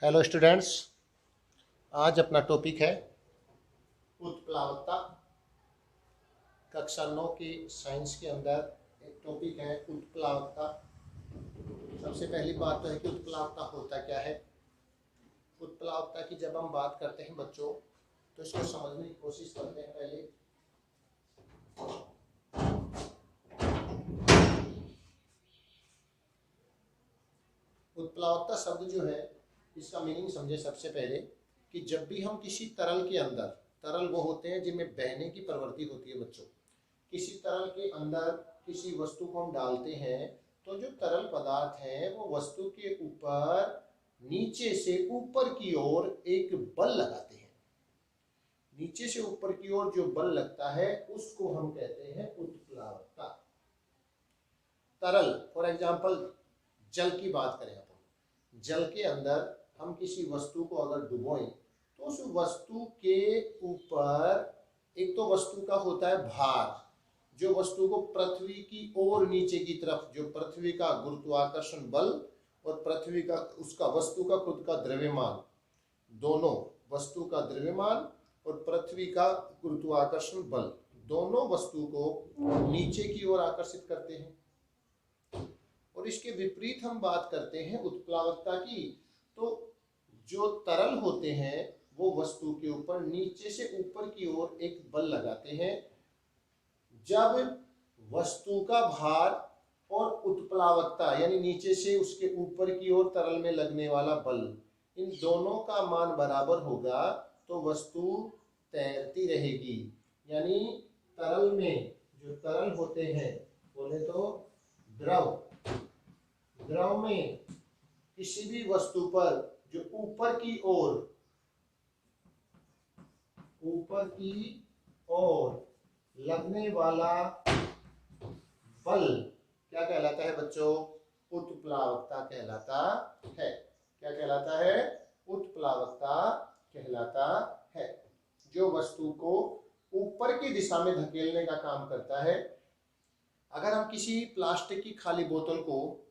Hello students. आज अपना topic है उत्प्लावकता। कक्षा 9 की साइंस के अंदर एक टॉपिक है उत्प्लावकता। सबसे पहली बात तो है कि उत्प्लावकता होता क्या है। उत्प्लावकता की जब हम बात करते हैं बच्चों, तो इसको समझने की कोशिश करते हैं। पहले उत्प्लावकता शब्द जो है, इसका मीनिंग समझे सबसे पहले कि जब भी हम किसी तरल के अंदर, तरल वो होते हैं जिनमें बहने की प्रवृत्ति होती है बच्चों, किसी तरल के अंदर किसी वस्तु को हम डालते हैं, तो जो तरल पदार्थ है वो वस्तु के ऊपर नीचे से ऊपर की ओर एक बल लगाते हैं। नीचे से ऊपर की ओर जो बल लगता है उसको हम कहते हैं उत्प्लावकता। तरल फॉर एग्जांपल जल की बात करें, अपन जल के अंदर हम किसी वस्तु को अगर डुबोएं तो उस वस्तु के ऊपर एक तो वस्तु का होता है भार, जो वस्तु को पृथ्वी की ओर नीचे की तरफ, जो पृथ्वी का गुरुत्वाकर्षण बल और पृथ्वी का उसका वस्तु का खुद का द्रव्यमान, दोनों वस्तु का द्रव्यमान और पृथ्वी का गुरुत्वाकर्षण बल दोनों वस्तु को नीचे की ओर आकर्षित करते हैं। और इसके विपरीत हम बात करते हैं उत्प्लावकता की, तो जो तरल होते हैं वो वस्तु के ऊपर नीचे से ऊपर की ओर एक बल लगाते हैं। जब वस्तु का भार और उत्प्लावकता यानी नीचे से उसके ऊपर की ओर तरल में लगने वाला बल, इन दोनों का मान बराबर होगा तो वस्तु तैरती रहेगी। यानी तरल में जो तरल होते हैं, बोले तो द्रव, द्रव में किसी भी वस्तु पर जो ऊपर की ओर लगने वाला बल क्या कहलाता है बच्चों? उत्प्लावकता कहलाता है। क्या कहलाता है? उत्प्लावकता कहलाता है। जो वस्तु को ऊपर की दिशा में धकेलने का काम करता है। अगर हम किसी प्लास्टिक की खाली बोतल को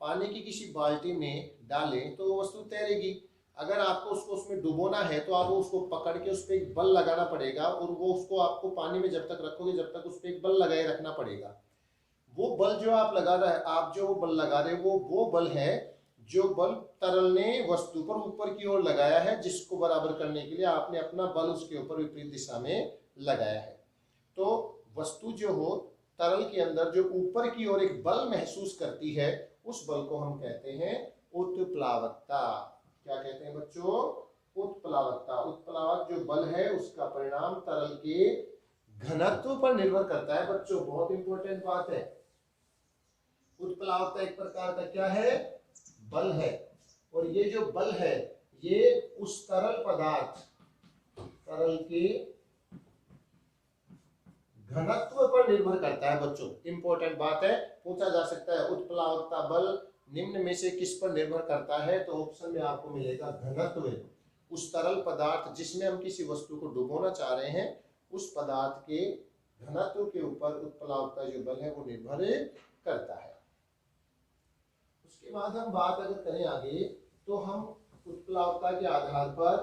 पानी की किसी बाल्टी में डालें तो वो वस्तु तैरेगी। अगर आपको उसको उसमें डुबोना है तो आपको उसको पकड़ के उस पर एक बल लगाना पड़ेगा, और वो उसको आपको पानी में जब तक रखोगे जब तक उस पर एक बल लगाए रखना पड़ेगा। वो बल जो आप लगा रहे हैं, आप जो बल लगा रहे हो वो बल है जो बल तरल ने वस्तु पर ऊपर की ओर लगाया है, जिसको बराबर करने के लिए आपने अपना बल उसके ऊपर विपरीत दिशा में लगाया है। तो वस्तु जो हो तरल के अंदर जो ऊपर की ओर एक बल महसूस करती है, उस बल को हम कहते हैं उत्प्लावकता। क्या कहते हैं बच्चों? उत्प्लावकता। उत्प्लावक जो बल है उसका परिणाम तरल के घनत्व पर निर्भर करता है बच्चों। बहुत इंपॉर्टेंट बात है। उत्प्लावकता एक प्रकार का क्या है? बल है। और ये जो बल है ये उस तरल पदार्थ, तरल के घनत्व पर निर्भर करता है बच्चों। इंपॉर्टेंट बात है, पूछा जा सकता है उत्प्लावकता बल निम्न में से किस पर निर्भर करता है? तो ऑप्शन में आपको मिलेगा घनत्व। उस तरल पदार्थ जिसमें हम किसी वस्तु को डुबोना चाह रहे हैं, उस पदार्थ के घनत्व के ऊपर उत्प्लावकता जो बल है वो निर्भर करता है। उसके बाद हम बात अगर करें आगे, तो हम उत्प्लावकता के आधार पर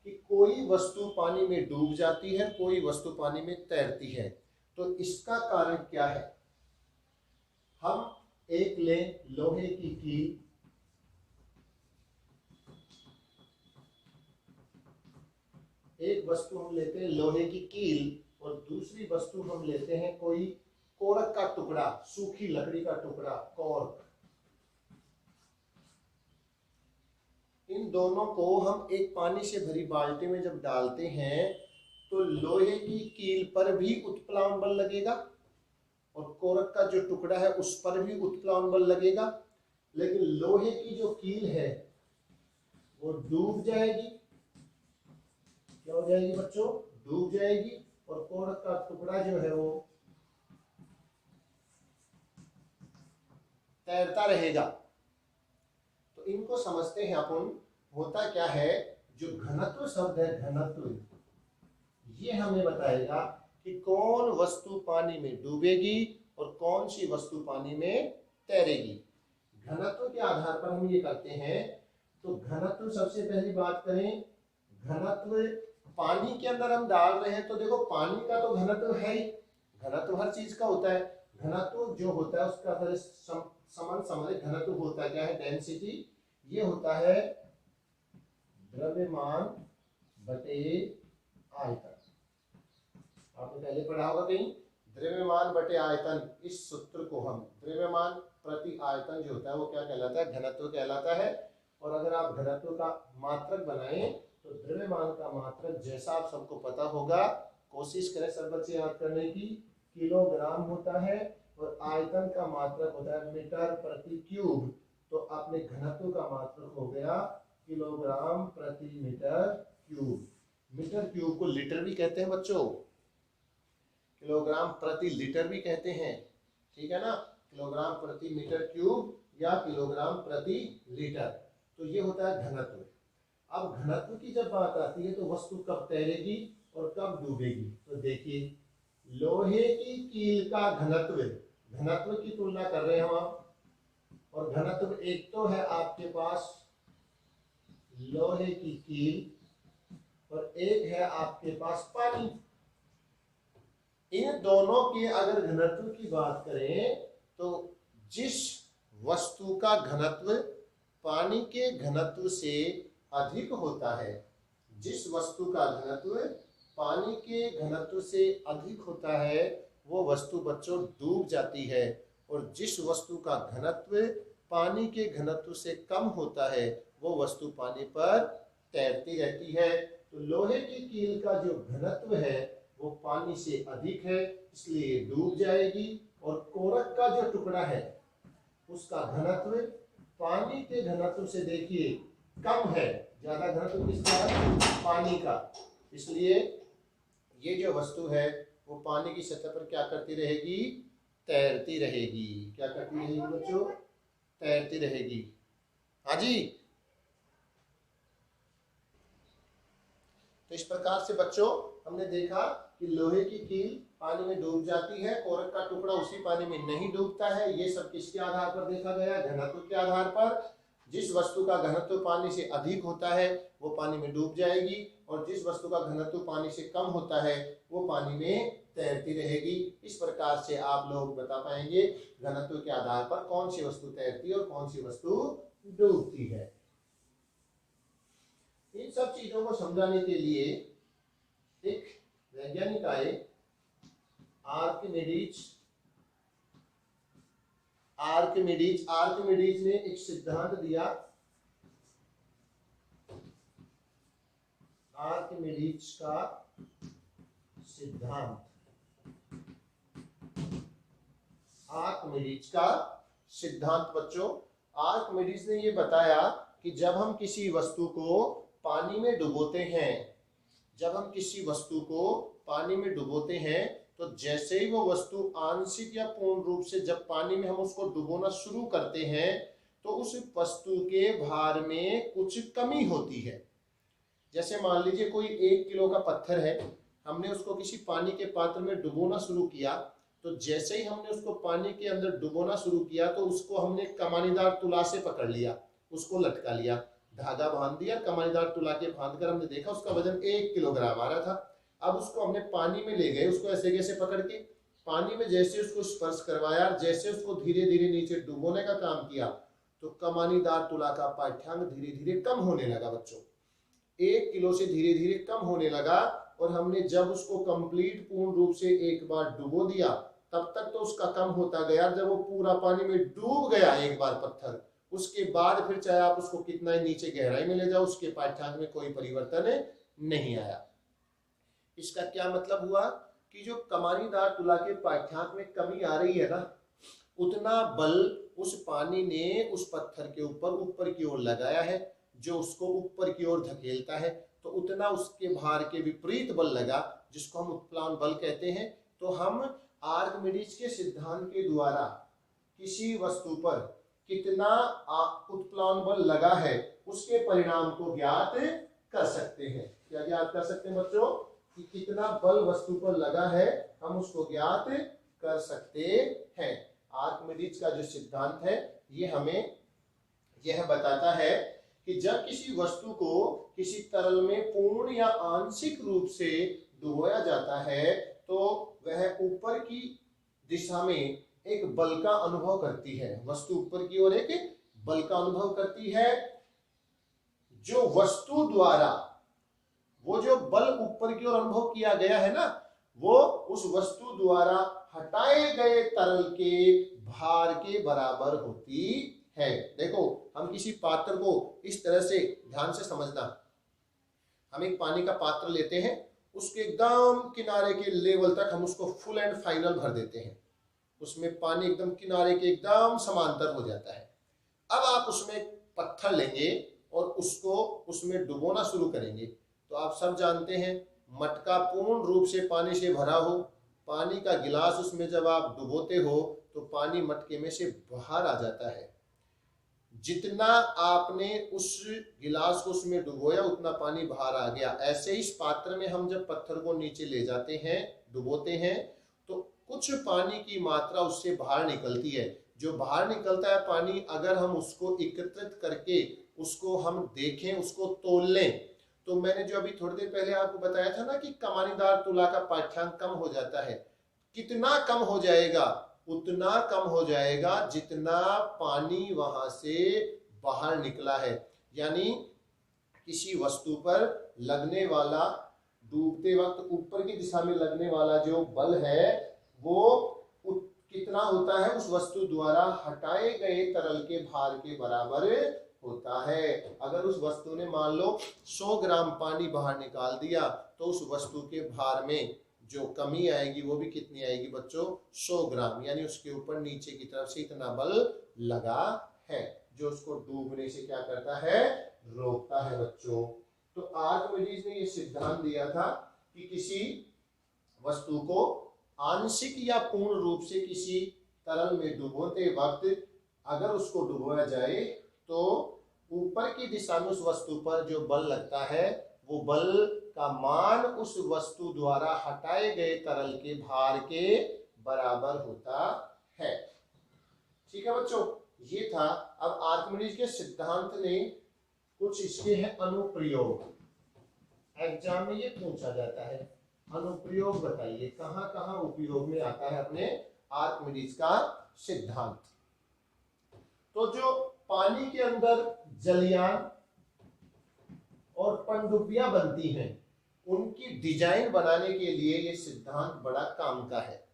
कि कोई वस्तु पानी में डूब जाती है, कोई वस्तु पानी में तैरती है, तो इसका कारण क्या है? हम एक लें लोहे की कील, एक वस्तु हम लेते हैं लोहे की कील और दूसरी वस्तु हम लेते हैं कोई कोरक का टुकड़ा, सूखी लकड़ी का टुकड़ा, कॉर्क। इन दोनों को हम एक पानी से भरी बाल्टी में जब डालते हैं तो लोहे की कील पर भी उत्प्लावन बल लगेगा और कोरक का जो टुकड़ा है उस पर भी उत्प्लावन बल लगेगा, लेकिन लोहे की जो कील है वो डूब जाएगी। क्या हो जाएगी बच्चों? डूब जाएगी। और कोरक का टुकड़ा जो है वो तैरता रहेगा। तो इनको समझते हैं अपन। होता क्या है, जो घनत्व शब्द है, घनत्व, ये हमें बताएगा कि कौन वस्तु पानी में डूबेगी और कौन सी वस्तु पानी में तैरेगी। घनत्व के आधार पर हम ये करते हैं। तो घनत्व सबसे पहली बात करें, घनत्व पानी के अंदर हम डाल रहे हैं तो देखो पानी का तो घनत्व है ही, घनत्व हर चीज का होता है, घनत्व जो होता है उसका समान समरित घनत्व होता है, क्या है, डेंसिटी। ये होता है द्रव्यमान बटे आयतन। आपने पहले पढ़ा होगा कहीं, द्रव्यमान बटे आयतन, इस सूत्र को हम द्रव्यमान प्रति आयतन जो होता है वो क्या कहलाता है, घनत्व कहलाता है। और अगर आप घनत्व का मात्रक बनाएं तो द्रव्यमान का मात्रक जैसा आप सबको पता होगा, कोशिश करें सब बच्चे याद करने की, किलोग्राम होता है, और आयतन का मात्रक होता है मीटर प्रति क्यूब। तो अपने घनत्व का मात्रक हो गया किलोग्राम प्रति मीटर क्यूब। मीटर क्यूब को लीटर भी कहते हैं बच्चों, किलोग्राम प्रति लीटर भी कहते हैं, ठीक है ना, किलोग्राम प्रति मीटर क्यूब या किलोग्राम प्रति लीटर। तो ये होता है घनत्व। अब घनत्व की जब बात आती है तो वस्तु कब तैरेगी और कब डूबेगी। तो देखिए, लोहे की कील का घनत्व, घनत्व की तुलना कर रहे हैं हम, और घनत्व एक तो है आपके पास लोहे की कील और एक है आपके पास पानी। इन दोनों के अगर घनत्व की बात करें तो जिस वस्तु का घनत्व पानी के घनत्व से अधिक होता है, जिस वस्तु का घनत्व पानी के घनत्व से अधिक होता है वो वस्तु बच्चों डूब जाती है, और जिस वस्तु का घनत्व पानी के घनत्व से कम होता है वो वस्तु पानी पर तैरती रहती है। तो लोहे की कील का जो घनत्व है वो पानी से अधिक है इसलिए डूब जाएगी, और कोरक का जो टुकड़ा है उसका घनत्व पानी के घनत्व से देखिए कम है, ज्यादा घनत्व किसका है, पानी का, इसलिए ये जो वस्तु है वो पानी की सतह पर क्या करती रहेगी, तैरती रहेगी। क्या करती रहेगी बच्चों, तैरती रहेगी। हाँ जी, तो इस प्रकार से बच्चों हमने देखा कि लोहे की कील पानी में डूब जाती है, कोरक का टुकड़ा उसी पानी में नहीं डूबता है। ये सब किसके आधार पर देखा गया, घनत्व के आधार पर। जिस वस्तु का घनत्व पानी से अधिक होता है वो पानी में डूब जाएगी, और जिस वस्तु का घनत्व पानी से कम होता है वो पानी में तैरती रहेगी। इस प्रकार से आप लोग बता पाएंगे घनत्व के आधार पर कौन सी वस्तु तैरती है और कौन सी वस्तु डूबती है। इन सब चीजों को समझाने के लिए एक वैज्ञानिक आए, आर्किमिडीज ने एक सिद्धांत दिया। आर्किमिडीज का सिद्धांत, आर्किमिडीज का सिद्धांत बच्चों, आर्किमिडीज ने ये बताया कि जब हम किसी वस्तु को पानी में डुबोते हैं, जब हम किसी वस्तु को पानी में डुबोते हैं तो जैसे ही वो वस्तु आंशिक या पूर्ण रूप से जब पानी में हम उसको डुबोना शुरू करते हैं तो उस वस्तु के भार में कुछ कमी होती है। जैसे मान लीजिए कोई 1 किलो का पत्थर है, हमने उसको किसी पानी के पात्र में डुबोना शुरू किया, तो जैसे ही हमने उसको पानी के अंदर डुबोना शुरू किया तो उसको हमने कमानीदार तुला से पकड़ लिया, उसको लटका लिया, धागा बांध दिया, कमानीदार तुला के बांध कर हमने देखा उसका वजन 1 किलोग्राम आ रहा था। अब उसको हमने पानी में ले गए, उसको ऐसे कैसे पकड़ के पानी में जैसे उसको स्पर्श करवाया, जैसे उसको धीरे धीरे नीचे डुबोने का काम किया तो कमानीदार तुला का पाठ्यांक धीरे धीरे कम होने लगा बच्चों, 1 किलो से धीरे धीरे कम होने लगा। और हमने जब उसको कंप्लीट पूर्ण रूप से एक बार डुबो दिया तब तक तो उसका कम होता गया, जब वो पूरा पानी में डूब गया एक बार पत्थर, उसके बाद फिर चाहे आप उसको कितना ही नीचे गहराई में ले जाओ उसके पाठ्यांक में कोई परिवर्तन नहीं आया। इसका क्या मतलब हुआ कि जो कमानीदार तुला के पाठ्यांक में कमी आ रही है ना, उतना बल उस पानी ने उस पत्थर के ऊपर की ओर लगाया है जो उसको ऊपर की ओर धकेलता है, तो उतना उसके भार के विपरीत बल लगा जिसको हम उत्प्लावन बल कहते हैं। तो हम आर्किमिडीज के सिद्धांत के द्वारा किसी वस्तु पर कितना उत्प्लावन बल लगा है उसके परिणाम को ज्ञात कर सकते हैं। क्या ज्ञात कर सकते हैं बच्चों, कि कितना बल वस्तु पर लगा है हम उसको ज्ञात कर सकते हैं। आर्किमिडीज का जो सिद्धांत है ये हमें यह बताता है कि जब किसी वस्तु को किसी तरल में पूर्ण या आंशिक रूप से डुबोया जाता है तो वह ऊपर की दिशा में एक बल का अनुभव करती है। वस्तु ऊपर की ओर एक बल का अनुभव करती है। जो वस्तु द्वारा वो जो बल ऊपर की ओर अनुभव किया गया है ना, वो उस वस्तु द्वारा हटाए गए तरल के भार के बराबर होती है। देखो, हम किसी पात्र को इस तरह से ध्यान से समझना, हम एक पानी का पात्र लेते हैं, उसके एकदम किनारे के लेवल तक हम उसको फुल एंड फाइनल भर देते हैं, उसमें पानी एकदम किनारे के एकदम समांतर हो जाता है। अब आप उसमें पत्थर लेंगे और उसको उसमें डुबोना शुरू करेंगे, तो आप सब जानते हैं मटका पूर्ण रूप से पानी से भरा हो, पानी का गिलास उसमें जब आप डुबोते हो तो पानी मटके में से बाहर आ जाता है। जितना आपने उस गिलास को उसमें डुबोया उतना पानी बाहर आ गया। ऐसे ही इस पात्र में हम जब पत्थर को नीचे ले जाते हैं, डुबोते हैं, तो कुछ पानी की मात्रा उससे बाहर निकलती है। जो बाहर निकलता है पानी, अगर हम उसको एकत्रित करके उसको हम देखें, उसको तोल लें, तो मैंने जो अभी थोड़ी देर पहले आपको बताया था ना कि कमानीदार तुला का पाठ्यांक कम हो जाता है। कितना कम हो जाएगा? उतना कम हो जाएगा जितना पानी वहां से बाहर निकला है। यानी किसी वस्तु पर लगने वाला, डूबते वक्त ऊपर की दिशा में लगने वाला जो बल है वो कितना होता है? उस वस्तु द्वारा हटाए गए तरल के भार के बराबर होता है। अगर उस वस्तु ने मान लो 100 ग्राम पानी बाहर निकाल दिया तो उस वस्तु के भार में जो कमी आएगी वो भी कितनी आएगी बच्चों? 100 ग्राम। यानी उसके ऊपर नीचे की तरफ से इतना बल लगा है जो उसको डूबने से क्या करता है? रोकता है बच्चों। तो आर्किमिडीज ने ये सिद्धांत दिया था कि किसी वस्तु को आंशिक या पूर्ण रूप से किसी तरल में डुबोते वक्त अगर उसको डुबोया जाए तो ऊपर की दिशा में उस वस्तु पर जो बल लगता है वो बल का मान उस वस्तु द्वारा हटाए गए तरल के भार के बराबर होता है। ठीक है बच्चों, ये था। अब आर्किमिडीज के सिद्धांत ने कुछ इसके हैं अनुप्रयोग, एग्जाम में ये पूछा जाता है। अनुप्रयोग बताइए कहां कहां उपयोग में आता है अपने आर्किमिडीज का सिद्धांत। तो जो पानी के अंदर जलयान और पनडुब्बियां बनती हैं उनकी डिजाइन बनाने के लिए ये सिद्धांत बड़ा काम का है।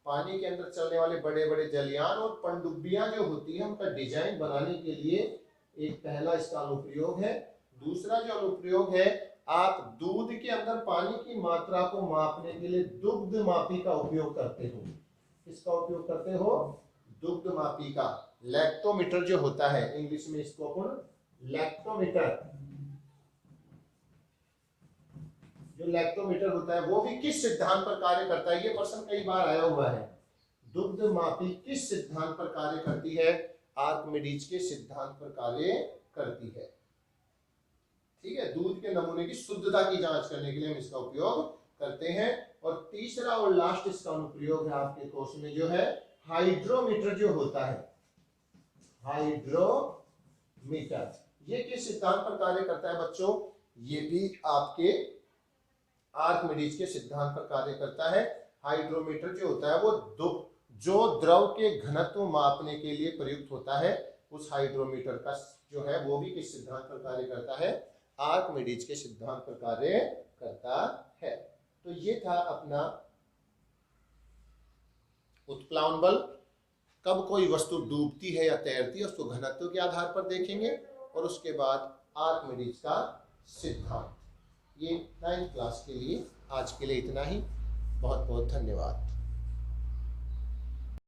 पानी के अंदर चलने वाले बड़े बड़े जलयान और पनडुब्बियां जो होती है उनका डिजाइन बनाने के लिए एक पहला इसका अनुप्रयोग है। दूसरा जो अनुप्रयोग है, आप दूध के अंदर पानी की मात्रा को मापने के लिए दुग्ध मापी का उपयोग करते हो। किसका उपयोग करते हो? दुग्ध मापी का। लैक्टोमीटर जो होता है, इंग्लिश में इसको अपन लैक्टोमीटर, जो लैक्टोमीटर होता है वो भी किस सिद्धांत पर कार्य करता है? ये प्रश्न कई बार आया हुआ है। दुग्ध मापी किस सिद्धांत पर कार्य करती है? आर्किमिडीज के सिद्धांत पर कार्य करती है। ठीक है, दूध के नमूने की शुद्धता की जांच करने के लिए हम इसका उपयोग करते हैं। और तीसरा और लास्ट इसका अनुप्रयोग है आपके कोर्स में जो है हाइड्रोमीटर जो होता है। हाइड्रोमीटर ये किस सिद्धांत पर कार्य करता है बच्चों? ये भी आपके आर्किमिडीज के सिद्धांत पर कार्य करता है। हाइड्रोमीटर जो होता है वो जो द्रव के घनत्व मापने के लिए प्रयुक्त होता है, उस हाइड्रोमीटर का जो है वो भी किस सिद्धांत पर कार्य करता है? आर्किमिडीज के सिद्धांत पर कार्य करता है। तो ये था अपना उत्प्लावन बल। कब कोई वस्तु डूबती है या तैरती है उसको घनत्व के आधार पर देखेंगे, और उसके बाद आर्किमिडीज का सिद्धांत। ये 9th क्लास के लिए आज के लिए इतना ही। बहुत बहुत धन्यवाद।